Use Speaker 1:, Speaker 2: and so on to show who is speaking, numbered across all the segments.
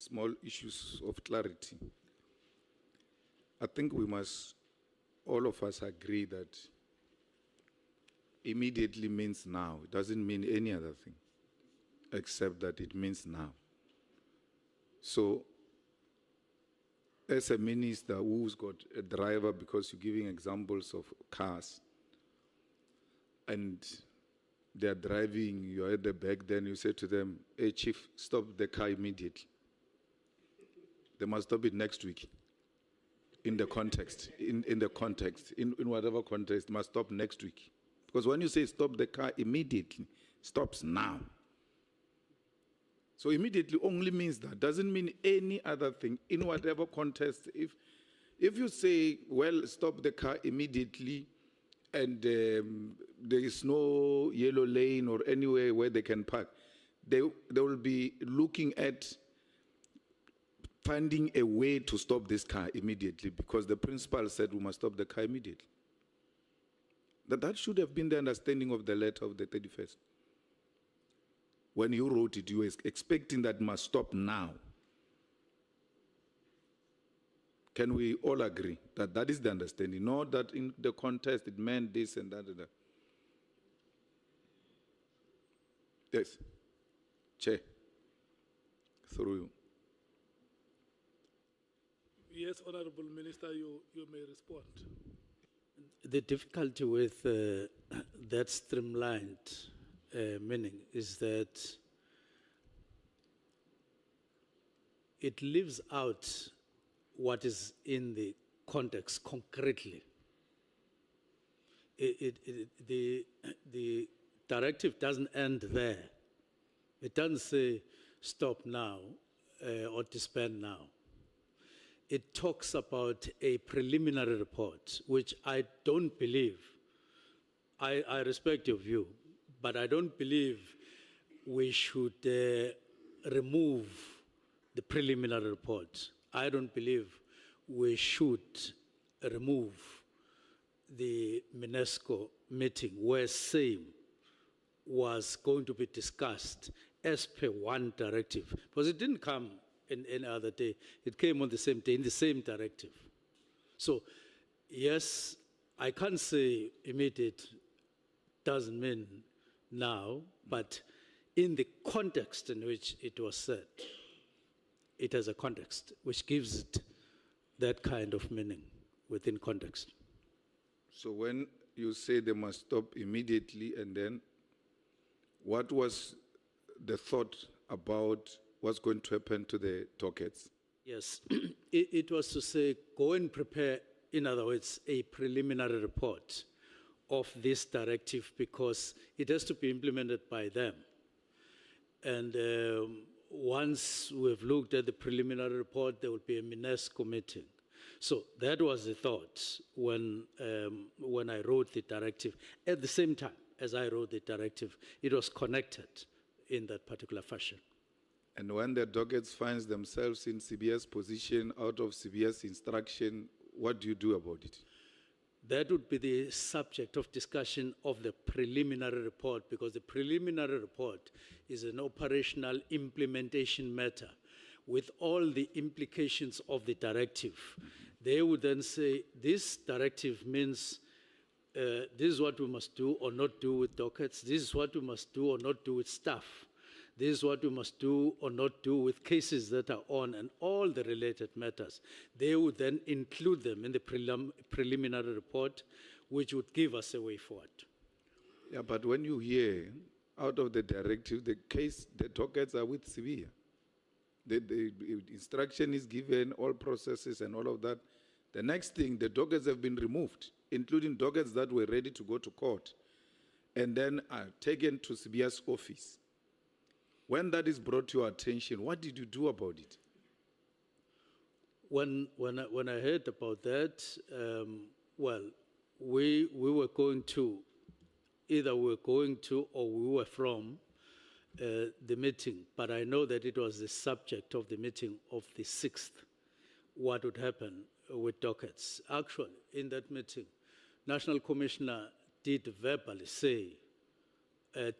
Speaker 1: small issues of clarity. I think we must, all of us agree that immediately means now. It doesn't mean any other thing, except that it means now. So, as a minister who's got a driver, because you're giving examples of cars, and they're driving, you're at the back, then you say to them, hey, Chief, stop the car immediately. They must stop it next week. In the context, in whatever context, must stop next week. Because when you say stop the car immediately, stops now. So immediately only means that, doesn't mean any other thing in whatever context. If you say, well, stop the car immediately, and there is no yellow lane or anywhere where they can park, they will be looking at finding a way to stop this car immediately, because the principal said we must stop the car immediately. That should have been the understanding of the letter of the 31st. When you wrote it, you were expecting that it must stop now. Can we all agree that that is the understanding? Not that in the context it meant this and that and that. Yes. Chair. Through you.
Speaker 2: Yes, Honorable Minister, you may respond.
Speaker 3: The difficulty with that streamlined meaning is that it leaves out what is in the context concretely. The directive doesn't end there. It doesn't say stop now or disband now. It talks about a preliminary report, which I don't believe, I respect your view, but I don't believe we should remove the preliminary report. I don't believe we should remove the UNESCO meeting where same was going to be discussed as per one directive, because it didn't come in any other day. It came on the same day in the same directive. So, yes, I can't say immediate doesn't mean now, but in the context in which it was said, it has a context which gives it that kind of meaning within context.
Speaker 1: So when you say they must stop immediately, and then what was the thought about what's going to happen to the dockets?
Speaker 3: Yes, it was to say, go and prepare, in other words, a preliminary report of this directive, because it has to be implemented by them. And once we've looked at the preliminary report, there will be a UNESCO meeting. So that was the thought when I wrote the directive. At the same time as I wrote the directive, it was connected in that particular fashion.
Speaker 1: And when the dockets finds themselves in CBS position, out of CBS instruction, what do you do about it?
Speaker 3: That would be the subject of discussion of the preliminary report, because the preliminary report is an operational implementation matter with all the implications of the directive. They would then say, this directive means this is what we must do or not do with dockets, this is what we must do or not do with staff, this is what we must do or not do with cases that are on, and all the related matters. They would then include them in the preliminary report, which would give us a way forward.
Speaker 1: Yeah, but when you hear out of the directive, the dockets are with Sevilla. The instruction is given, all processes and all of that. The next thing, the dockets have been removed, including dockets that were ready to go to court, and then are taken to CBS office. When that is brought to your attention, what did you do about it?
Speaker 3: When I heard about that, well, we were going to, either we were going to or we were from the meeting, but I know that it was the subject of the meeting of the 6th, what would happen with dockets. Actually, in that meeting, National Commissioner did verbally say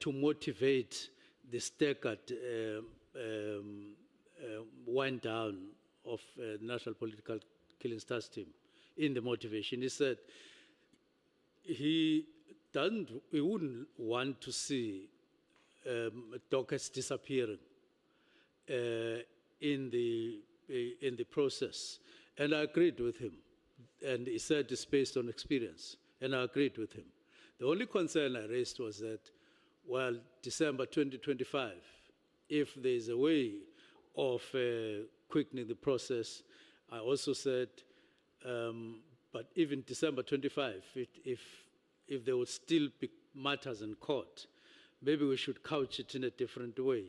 Speaker 3: to motivate the staggered wind down of National Political Killing Stars team in the motivation. He said he wouldn't want to see dockets disappearing in the process. And I agreed with him. And he said it's based on experience. And I agreed with him. The only concern I raised was that, well, December 2025, if there's a way of quickening the process, I also said, but even December 25, if there would still be matters in court, maybe we should couch it in a different way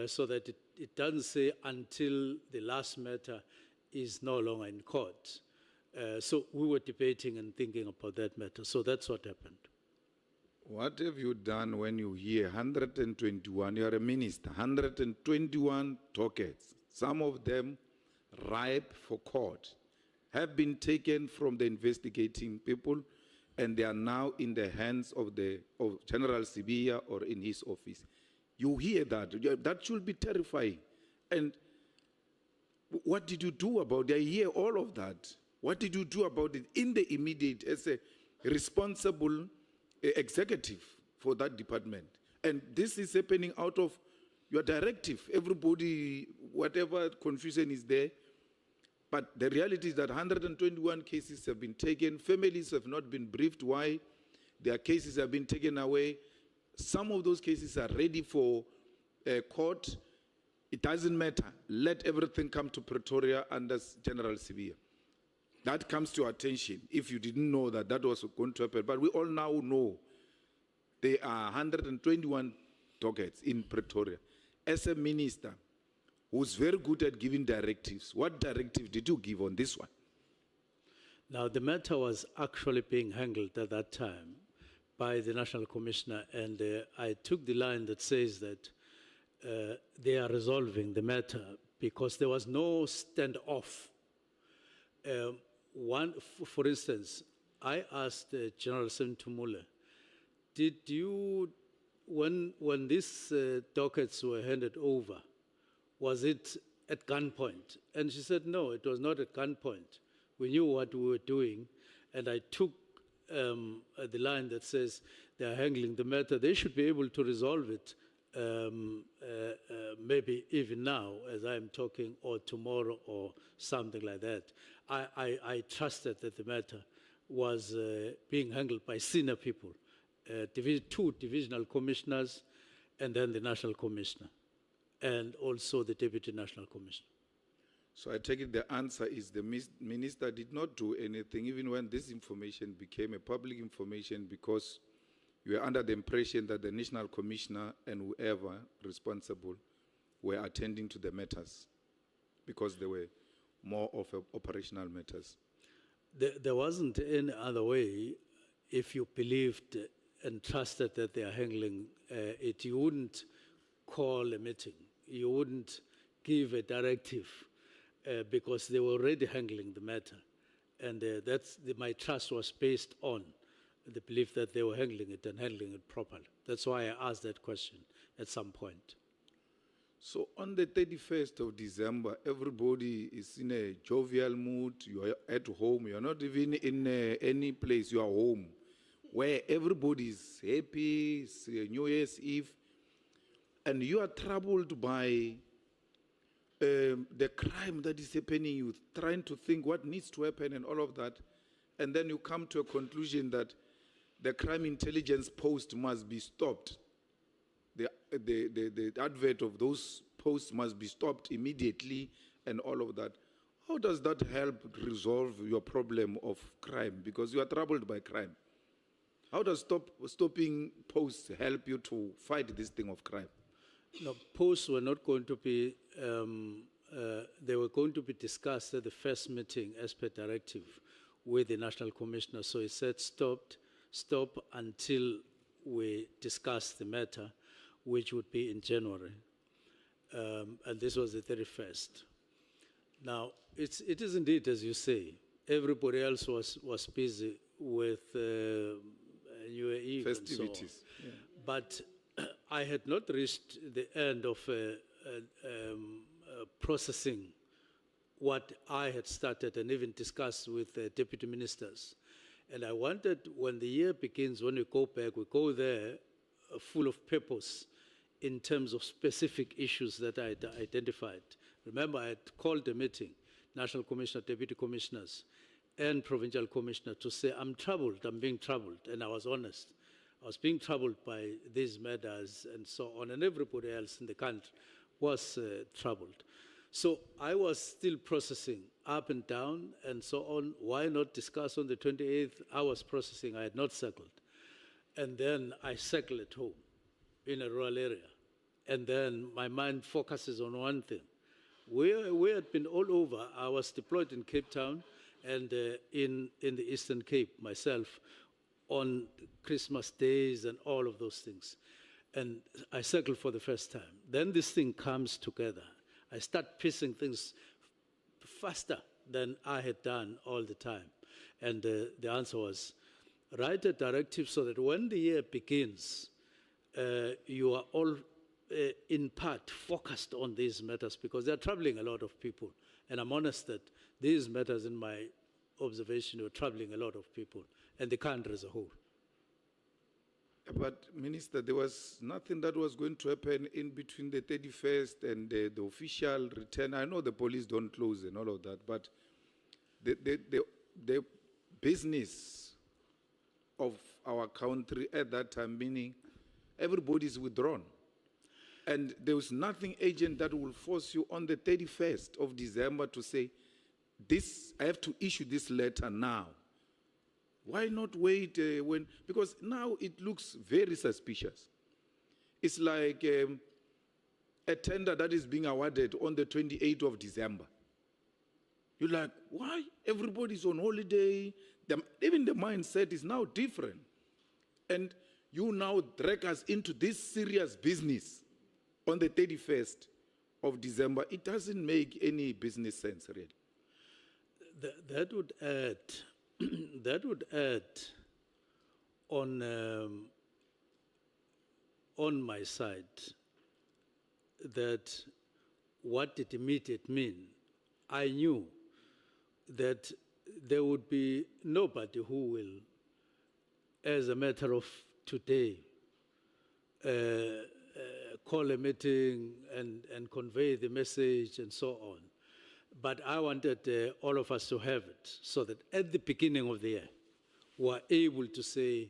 Speaker 3: so that it doesn't say until the last matter is no longer in court. So we were debating and thinking about that matter. So that's what happened.
Speaker 1: What have you done when you hear 121, you are a minister, 121 dockets, some of them ripe for court, have been taken from the investigating people and they are now in the hands of General Sibiya or in his office. You hear that, that should be terrifying. And what did you do about it? I hear all of that. What did you do about it in the immediate as a responsible executive for that department? And this is happening out of your directive. Everybody, whatever confusion is there, but the reality is that 121 cases have been taken. Families have not been briefed why their cases have been taken away. Some of those cases are ready for court. It doesn't matter. Let everything come to Pretoria under General Sibiya. That comes to attention if you didn't know that that was going to happen. But we all now know there are 121 dockets in Pretoria. As a minister who's very good at giving directives, what directive did you give on this one?
Speaker 3: Now, the matter was actually being handled at that time by the National Commissioner, and I took the line that says that they are resolving the matter because there was no standoff. For instance, I asked General Sentumule, did you, when these dockets were handed over, was it at gunpoint? And she said, no, it was not at gunpoint. We knew what we were doing, and I took the line that says they are handling the matter. They should be able to resolve it maybe even now as I'm talking, or tomorrow, or something like that. I trusted that the matter was being handled by senior people, two divisional commissioners, and then the national commissioner, and also the deputy national commissioner.
Speaker 1: So I take it the answer is the minister did not do anything, even when this information became a public information, because you were under the impression that the national commissioner and whoever responsible were attending to the matters because they were more of operational matters.
Speaker 3: There wasn't any other way. If you believed and trusted that they are handling it, you wouldn't call a meeting. You wouldn't give a directive because they were already handling the matter. And my trust was based on the belief that they were handling it and handling it properly. That's why I asked that question at some point.
Speaker 1: So on the 31st of December, everybody is in a jovial mood. You are at home. You are not even in any place. You are home, where everybody is happy. It's New Year's Eve. And you are troubled by the crime that is happening. You're trying to think what needs to happen and all of that. And then you come to a conclusion that the crime intelligence post must be stopped. The advert of those posts must be stopped immediately and all of that. How does that help resolve your problem of crime? Because you are troubled by crime. How does stopping posts help you to fight this thing of crime?
Speaker 3: No, posts were not going to be, they were going to be discussed at the first meeting as per directive with the National Commissioner. So he said stop until we discuss the matter, which would be in January. And this was the 31st. Now, it is indeed, as you say, everybody else was busy with New Year Eve
Speaker 1: festivities.
Speaker 3: And so on. Yeah. But I had not reached the end of processing what I had started and even discussed with deputy ministers. And I wanted, when the year begins, when we go back, we go there full of purpose in terms of specific issues that I had identified. Remember, I had called a meeting, National Commissioner, Deputy Commissioners, and Provincial Commissioner to say, I'm troubled, I'm being troubled, and I was honest. I was being troubled by these matters and so on, and everybody else in the country was troubled. So I was still processing up and down and so on. Why not discuss on the 28th? I was processing, I had not circled. And then I circle at home in a rural area. And then my mind focuses on one thing. We had been all over. I was deployed in Cape Town and in the Eastern Cape myself on Christmas days and all of those things. And I circled for the first time. Then this thing comes together. I start piecing things faster than I had done all the time. And the answer was, write a directive so that when the year begins, you are all in part focused on these matters because they're troubling a lot of people. And I'm honest that these matters, in my observation, are troubling a lot of people and the country as a whole.
Speaker 1: But, Minister, there was nothing that was going to happen in between the 31st and the official return. I know the police don't close and all of that, but the business of our country at that time, meaning everybody's withdrawn. And there was nothing urgent that will force you on the 31st of December to say, this, I have to issue this letter now. Why not wait because now it looks very suspicious. It's like a tender that is being awarded on the 28th of December. You're like, why? Everybody's on holiday. Even the mindset is now different. And you now drag us into this serious business on the 31st of December. It doesn't make any business sense, really.
Speaker 3: That would add... that would add on my side that what did immediate mean? I knew that there would be nobody who will, as a matter of today, call a meeting and convey the message and so on. But I wanted all of us to have it so that at the beginning of the year, we were able to say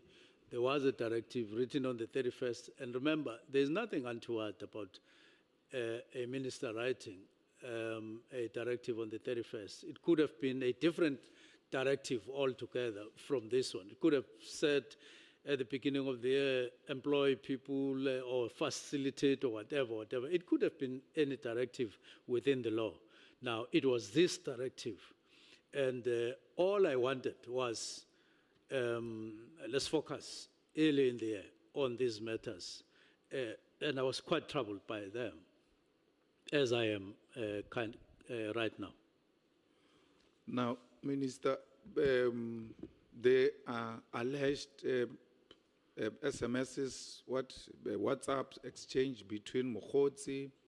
Speaker 3: there was a directive written on the 31st. And remember, there's nothing untoward about a minister writing a directive on the 31st. It could have been a different directive altogether from this one. It could have said at the beginning of the year, employ people or facilitate or whatever. It could have been any directive within the law. Now, it was this directive, and all I wanted was, let's focus early in the year on these matters, and I was quite troubled by them, as I am right now.
Speaker 1: Now, Minister, there are alleged SMSs, WhatsApp exchange between Mokgotsi